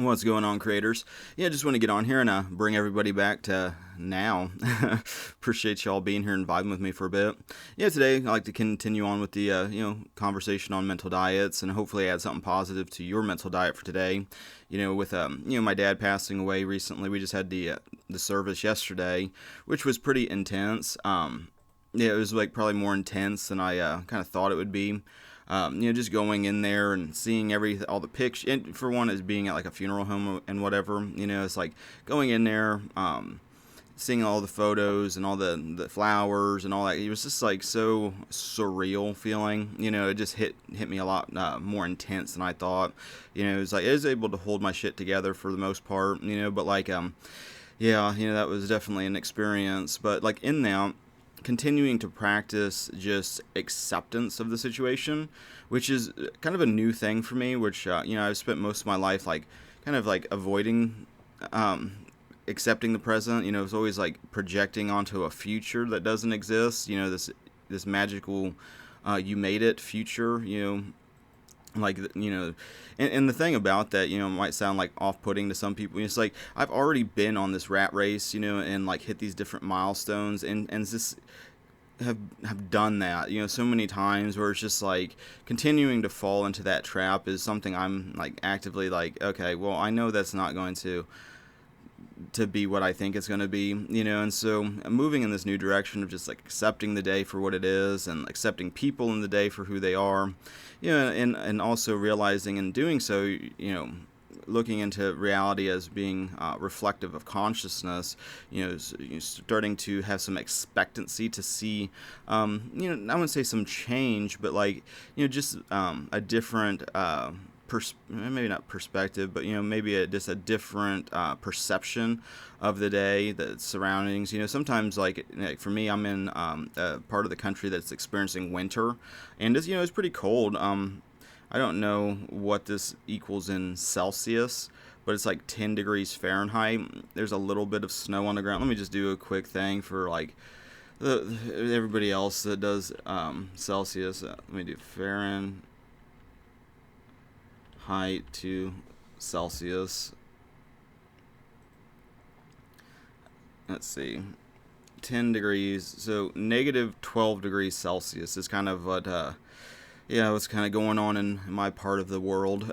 What's going on, creators? Yeah, just want to get on here and bring everybody back to now. Appreciate y'all being here and vibing with me for a bit. Yeah, today I'd like to continue on with the conversation on mental diets and hopefully add something positive to your mental diet for today. With my dad passing away recently, we just had the service yesterday, which was pretty intense. Yeah, it was like probably more intense than I kind of thought it would be. Just going in there and seeing all the pictures, and for one, as being at like a funeral home and whatever, it's like going in there, seeing all the photos and all the flowers and all that. It was just like so surreal feeling, it just hit me a lot more intense than I thought. It was like I was able to hold my shit together for the most part, but like, that was definitely an experience, but like in that, continuing to practice just acceptance of the situation, which is kind of a new thing for me, which, I've spent most of my life like kind of like avoiding accepting the present. It's always like projecting onto a future that doesn't exist, this magical you made it future, like, and the thing about that, might sound like off-putting to some people. It's like I've already been on this rat race, and like hit these different milestones, and just have done that, so many times, where it's just like continuing to fall into that trap is something I'm like actively like, okay, well, I know that's not going to be what I think it's going to be, and so I'm moving in this new direction of just like accepting the day for what it is and accepting people in the day for who they are, and also realizing in doing so, looking into reality as being reflective of consciousness, starting to have some expectancy to see, I wouldn't say some change, but like, just a different maybe not perspective, but maybe just a different perception of the day, the surroundings. Sometimes like for me, I'm in a part of the country that's experiencing winter, and it's pretty cold. I don't know what this equals in Celsius, but it's like 10 degrees Fahrenheit. There's a little bit of snow on the ground. Let me just do a quick thing for like everybody else that does Celsius. Let me do Fahrenheit to Celsius. Let's see. 10 degrees, so negative 12 degrees Celsius is kind of what what's kind of going on in my part of the world.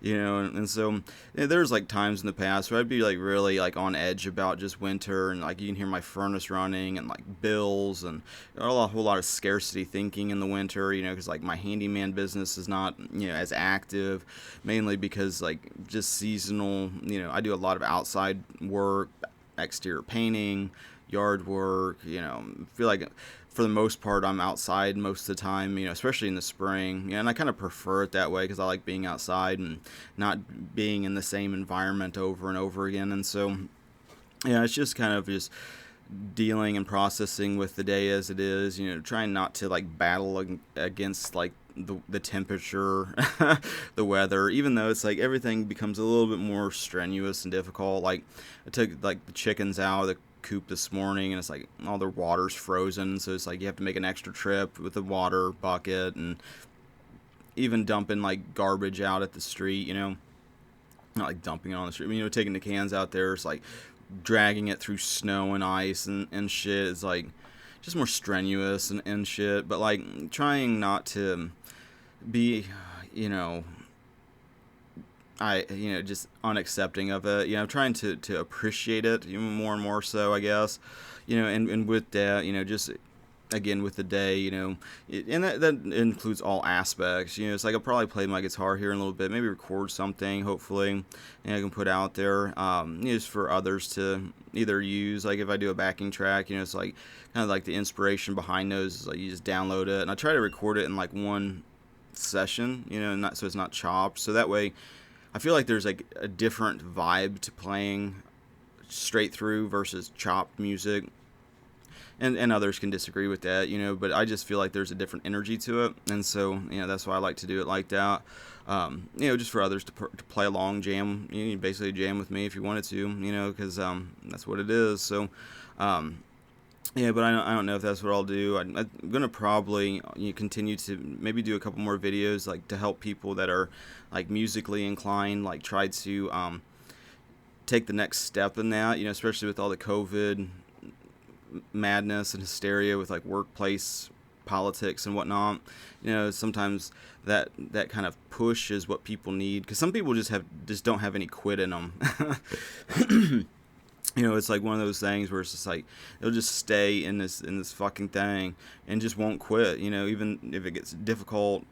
And so there's like times in the past where I'd be like really like on edge about just winter, and like you can hear my furnace running and like bills and a whole lot of scarcity thinking in the winter, because like my handyman business is not as active, mainly because like just seasonal. I do a lot of outside work, exterior painting, yard work. Feel like for the most part I'm outside most of the time, especially in the spring, and I kind of prefer it that way because I like being outside and not being in the same environment over and over again. And so it's just kind of just dealing and processing with the day as it is, trying not to like battle against like the temperature, the weather, even though it's like everything becomes a little bit more strenuous and difficult. Like I took like the chickens out of the coop this morning, and it's like all their water's frozen, so it's like you have to make an extra trip with a water bucket, and even dumping like garbage out at the street, not like dumping it on the street, taking the cans out there, it's like dragging it through snow and ice and shit. It's like just more strenuous and shit, but like trying not to be just unaccepting of it. I'm trying to appreciate it even more and more so, I guess. And with that, just again with the day, and that includes all aspects. It's like I'll probably play my guitar here in a little bit, maybe record something, hopefully, and I can put out there, just for others to either use. Like if I do a backing track, it's like kind of like the inspiration behind those is like you just download it, and I try to record it in like one session, not so it's not chopped, so that way I feel like there's like a different vibe to playing straight through versus chopped music. And others can disagree with that, but I just feel like there's a different energy to it. And so, that's why I like to do it like that. Just for others to play along, jam, you basically jam with me if you wanted to, because that's what it is. So, Yeah, but I don't know if that's what I'll do. I'm gonna probably continue to maybe do a couple more videos like to help people that are like musically inclined, like try to take the next step in that. Especially with all the COVID madness and hysteria with like workplace politics and whatnot. Sometimes that kind of push is what people need, because some people just don't have any quit in them. It's like one of those things where it's just like they'll just stay in this fucking thing and just won't quit. Even if it gets difficult,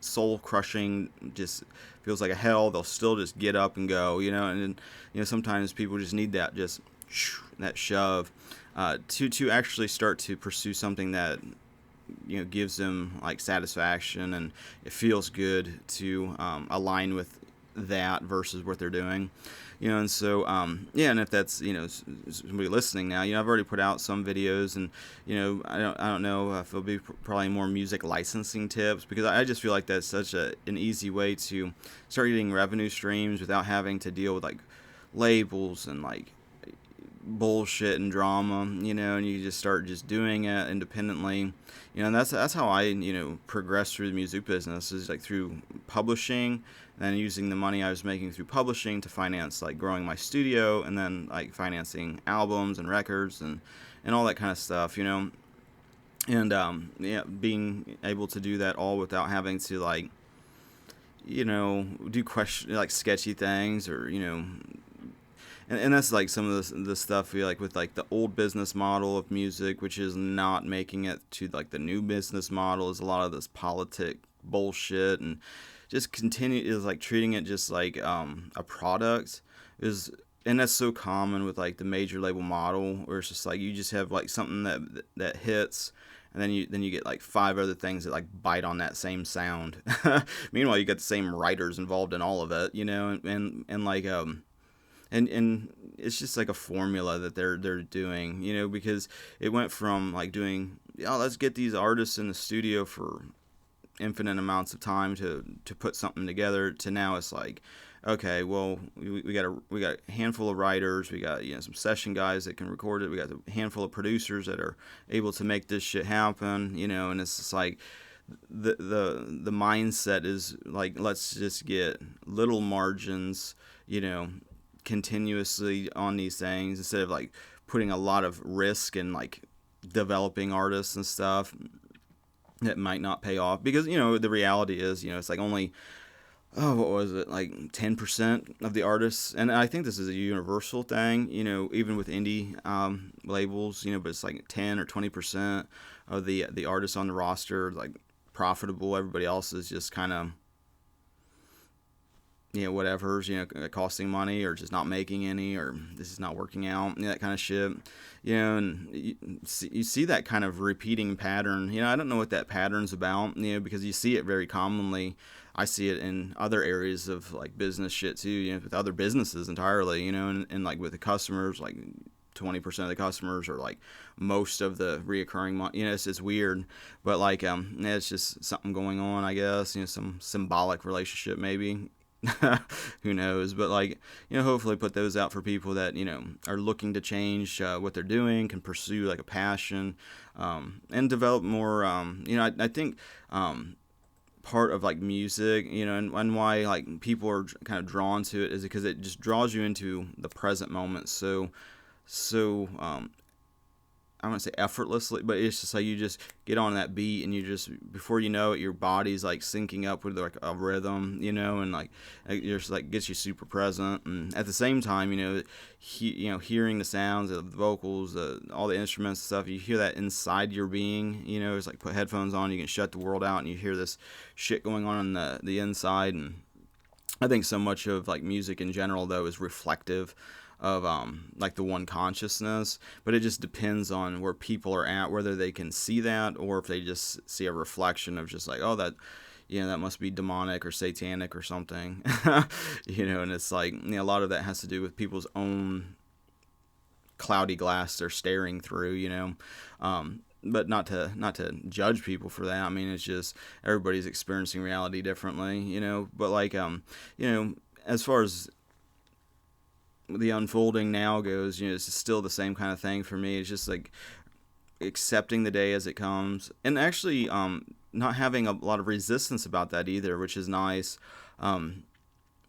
soul crushing, just feels like a hell, they'll still just get up and go. And sometimes people just need that shove to actually start to pursue something that gives them like satisfaction, and it feels good to align with that versus what they're doing. And so yeah, and if that's somebody listening now, I've already put out some videos, and I don't know if it'll be probably more music licensing tips, because I just feel like that's such an easy way to start getting revenue streams without having to deal with like labels and like bullshit and drama, and you just start just doing it independently. And that's how I progressed through the music business, is like through publishing, and then using the money I was making through publishing to finance like growing my studio, and then like financing albums and records and all that kind of stuff, and yeah, being able to do that all without having to like do question like sketchy things, or and that's like some of the stuff we like with like the old business model of music, which is not making it to like the new business model, is a lot of this politic bullshit, and just continue is like treating it just like a product is. And that's so common with like the major label model, where it's just like you just have like something that hits, and then you get like five other things that like bite on that same sound. Meanwhile, you got the same writers involved in all of it, and like and it's just like a formula that they're doing, because it went from like doing, let's get these artists in the studio for infinite amounts of time to put something together, to now it's like, okay, well, we got a handful of writers, we got some session guys that can record it, we got a handful of producers that are able to make this shit happen, and it's just like the mindset is like, let's just get little margins, continuously on these things, instead of like putting a lot of risk in like developing artists and stuff that might not pay off, because the reality is it's like only what was it, like 10% of the artists, and I think this is a universal thing, even with indie labels, but it's like 10 or 20% of the artists on the roster like profitable. Everybody else is just kind of whatever's, costing money, or just not making any, or this is not working out, that kind of shit, and you see that kind of repeating pattern. I don't know what that pattern's about, because you see it very commonly. I see it in other areas of like business shit too, with other businesses entirely, and like with the customers, like 20% of the customers, or like most of the reoccurring money. It's weird, but like it's just something going on, I guess, some symbolic relationship maybe. Who knows, but like hopefully put those out for people that are looking to change what they're doing, can pursue like a passion, and develop more. I think part of like music, and why like people are kind of drawn to it, is because it just draws you into the present moment. So I wouldn't say effortlessly, but it's just like you just get on that beat, and you just, before you know it, your body's like syncing up with like a rhythm, and like you're just like gets you super present. And at the same time, hearing the sounds of the vocals, all the instruments and stuff, you hear that inside your being. It's like put headphones on, you can shut the world out, and you hear this shit going on in the inside. And I think so much of like music in general though is reflective of like the one consciousness, but it just depends on where people are at, whether they can see that, or if they just see a reflection of just like, oh, that that must be demonic or satanic or something. And it's like, a lot of that has to do with people's own cloudy glass they're staring through, but not to judge people for that. I mean, it's just everybody's experiencing reality differently, but like as far as the unfolding now goes, it's still the same kind of thing for me. It's just like accepting the day as it comes, and actually not having a lot of resistance about that either, which is nice. Um,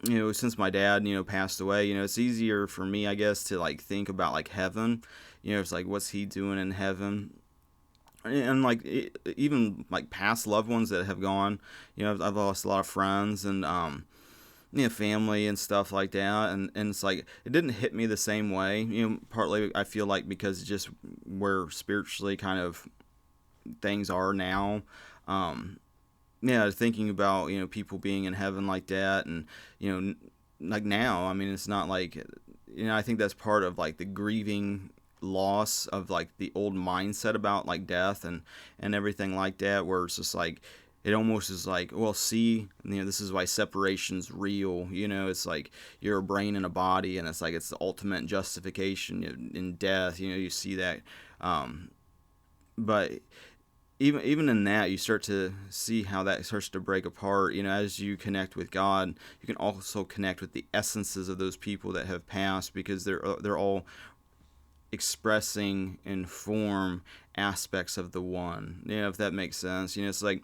since my dad, passed away, it's easier for me, I guess, to like think about like heaven. It's like, what's he doing in heaven? And like even like past loved ones that have gone, I've lost a lot of friends and family and stuff like that, and it's like it didn't hit me the same way. Partly I feel like because just where spiritually kind of things are now. Um, yeah, thinking about people being in heaven like that, and like now, I mean, it's not like I think that's part of like the grieving loss of like the old mindset about like death and everything like that, where it's just like it almost is like, well, see, this is why separation's real. It's like you're a brain and a body, and it's like it's the ultimate justification in death. You see that, but even in that, you start to see how that starts to break apart. As you connect with God, you can also connect with the essences of those people that have passed, because they're all expressing and form aspects of the one. If that makes sense. It's like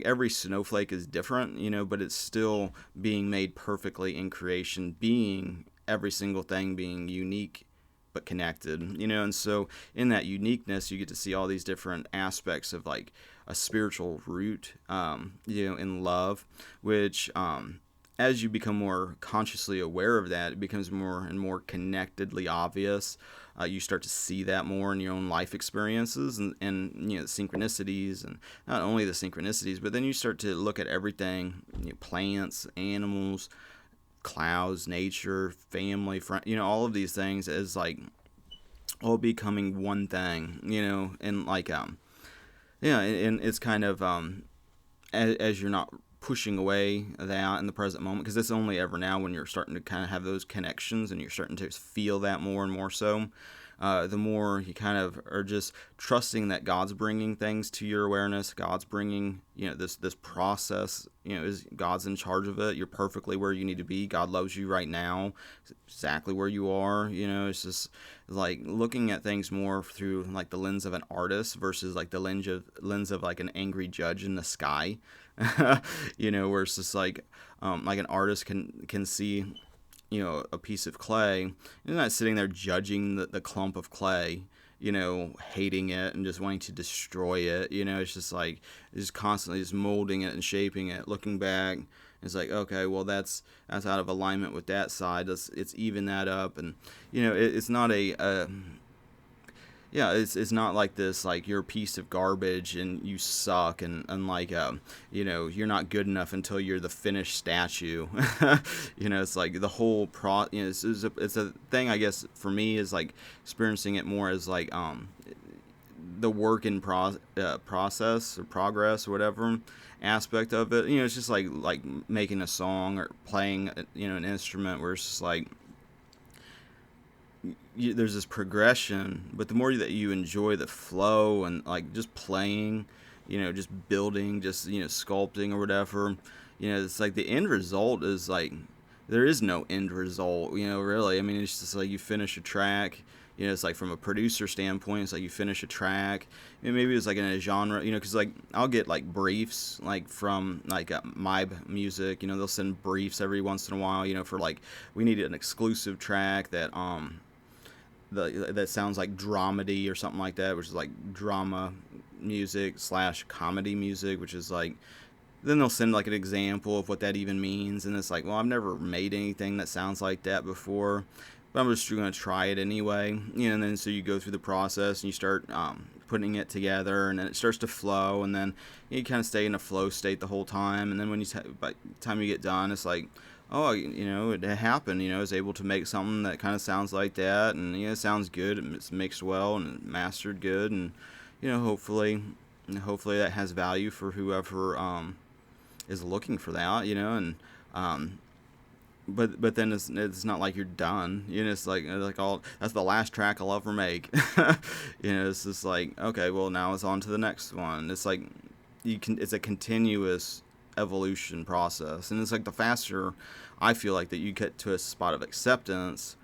every snowflake is different, but it's still being made perfectly in creation, being every single thing being unique but connected, and so in that uniqueness you get to see all these different aspects of like a spiritual root, in love, which as you become more consciously aware of that, it becomes more and more connectedly obvious. You start to see that more in your own life experiences, and the synchronicities, and not only the synchronicities, but then you start to look at everything, plants, animals, clouds, nature, family, friend, all of these things as like all becoming one thing, and like yeah, and it's kind of as you're not pushing away that in the present moment, because it's only ever now when you're starting to kind of have those connections and you're starting to feel that more and more so. The more you kind of are just trusting that God's bringing things to your awareness. God's bringing, this process, is God's in charge of it. You're perfectly where you need to be. God loves you right now, exactly where you are. It's just like looking at things more through like the lens of an artist versus like the lens of like an angry judge in the sky. Where it's just like an artist can see a piece of clay. You're not sitting there judging the clump of clay, hating it and just wanting to destroy it. It's just like just constantly just molding it and shaping it, looking back. It's like, okay, well that's out of alignment with that side. It's even that up, and it's not it's not like this, like you're a piece of garbage and you suck, and like, you're not good enough until you're the finished statue. It's like the whole it's a thing, I guess, for me, is like experiencing it more as like, the work in process or progress or whatever aspect of it. It's just like making a song or playing, an instrument, where it's just like, there's this progression, but the more that you enjoy the flow and like just playing, just building, just sculpting or whatever, it's like the end result is like there is no end result, really. I mean, it's just like you finish a track. It's like from a producer standpoint, it's like you finish a track, and maybe it's like in a genre, because like I'll get like briefs like from like my music, they'll send briefs every once in a while, for like, we need an exclusive track that that sounds like dramedy or something like that, which is like drama music / comedy music, which is like, then they'll send like an example of what that even means, and it's like, well, I've never made anything that sounds like that before, but I'm just going to try it anyway. And then so you go through the process and you start putting it together, and then it starts to flow, and then you kind of stay in a flow state the whole time, and then when by the time you get done, it's like, oh, it happened. I was able to make something that kind of sounds like that, and it sounds good, it's mixed well and mastered good, and hopefully that has value for whoever is looking for that, and but then it's not like you're done. It's like all that's the last track I'll ever make. It's just like, okay, well, now it's on to the next one. It's like it's a continuous evolution process, and it's like the faster I feel like that you get to a spot of acceptance,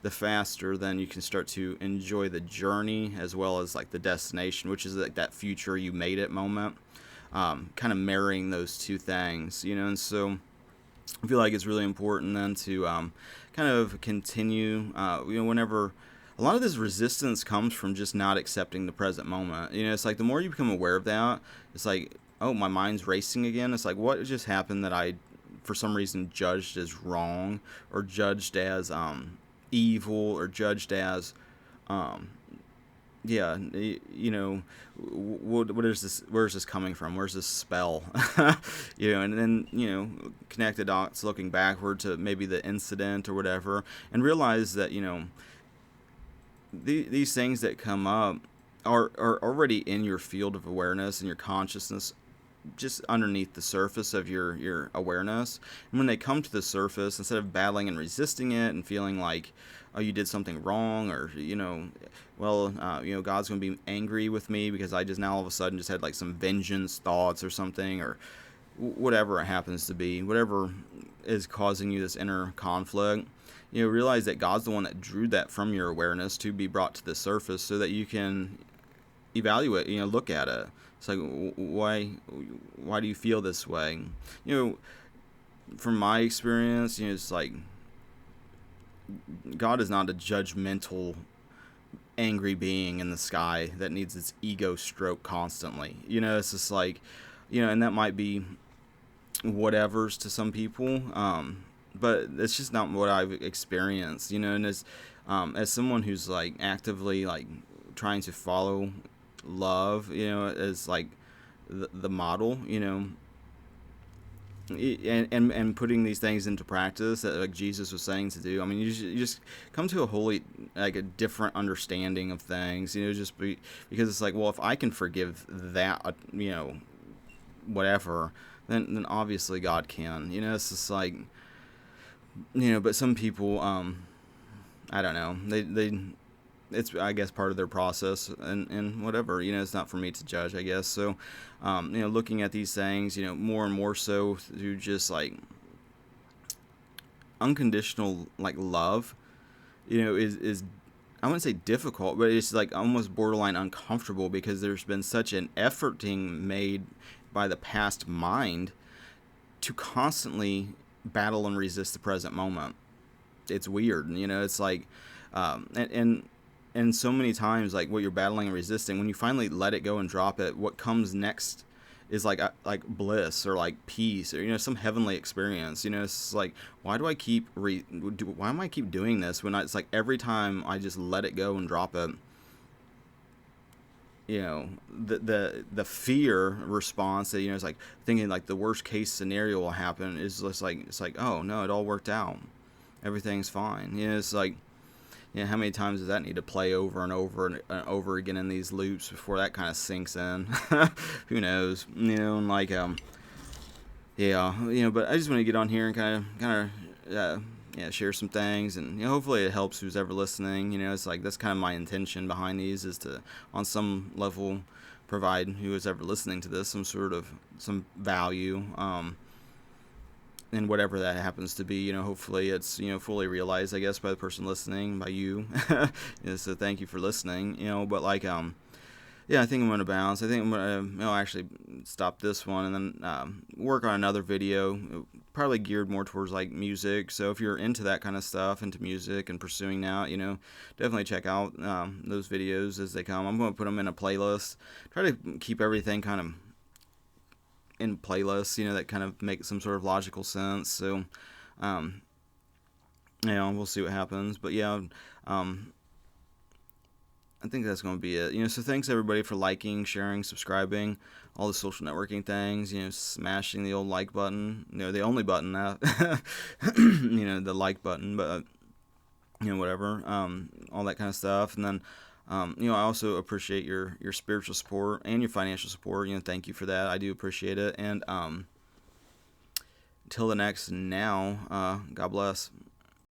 the faster then you can start to enjoy the journey as well as like the destination, which is like that future you made it moment. Kind of marrying those two things, and so I feel like it's really important then to kind of continue, whenever a lot of this resistance comes from just not accepting the present moment. It's like the more you become aware of that, it's like, oh, my mind's racing again. It's like, what just happened that I, for some reason, judged as wrong, or judged as evil, or judged as um, yeah, what is this? Where's this coming from? Where's this spell? And then connect the dots, looking backward to maybe the incident or whatever, and realize that these things that come up are already in your field of awareness and your consciousness, just underneath the surface of your awareness. And when they come to the surface, instead of battling and resisting it and feeling like, oh, you did something wrong, or God's going to be angry with me because I just now all of a sudden just had like some vengeance thoughts or something, or whatever it happens to be, whatever is causing you this inner conflict, realize that God's the one that drew that from your awareness to be brought to the surface so that you can evaluate, look at it. It's like, why do you feel this way? From my experience, it's like God is not a judgmental, angry being in the sky that needs its ego stroked constantly. It's just like, and that might be whatever's to some people, but it's just not what I've experienced. And as someone who's like actively like trying to follow love, as like the model, and putting these things into practice that like Jesus was saying to do. I mean, you just come to a different understanding of things, because it's like, well, if I can forgive that, whatever, then obviously God can. It's just like, but some people, I don't know, they it's, I guess, part of their process, and whatever, it's not for me to judge, I guess. So, looking at these things, more and more so through just like unconditional like love, is I wouldn't say difficult, but it's like almost borderline uncomfortable, because there's been such an effort being made by the past mind to constantly battle and resist the present moment. It's weird, it's like, and so many times, like, what you're battling and resisting, when you finally let it go and drop it, what comes next is like bliss, or like peace, or some heavenly experience. It's like, why am I keep doing this when it's like every time I just let it go and drop it, the fear response that it's like thinking like the worst case scenario will happen is just like, it's like, oh no, it all worked out, everything's fine. It's like, how many times does that need to play over and over and over again in these loops before that kind of sinks in? Who knows? And like, but I just want to get on here and kind of, share some things, and hopefully it helps who's ever listening. It's like, that's kind of my intention behind these, is to, on some level, provide who is ever listening to this some value. And whatever that happens to be, hopefully it's, fully realized, I guess, by the person listening, by you. So thank you for listening, but like, I think I'm going to bounce. I think I'm going to, actually stop this one and then work on another video, probably geared more towards like music. So if you're into that kind of stuff, into music and pursuing that, definitely check out those videos as they come. I'm going to put them in a playlist, try to keep everything kind of in playlists, that kind of make some sort of logical sense. So, we'll see what happens. But I think that's going to be it. So thanks everybody for liking, sharing, subscribing, all the social networking things, smashing the old like button, the only button that, the like button, but, whatever, all that kind of stuff. And then, I also appreciate your spiritual support and your financial support. Thank you for that. I do appreciate it. And until the next now, God bless.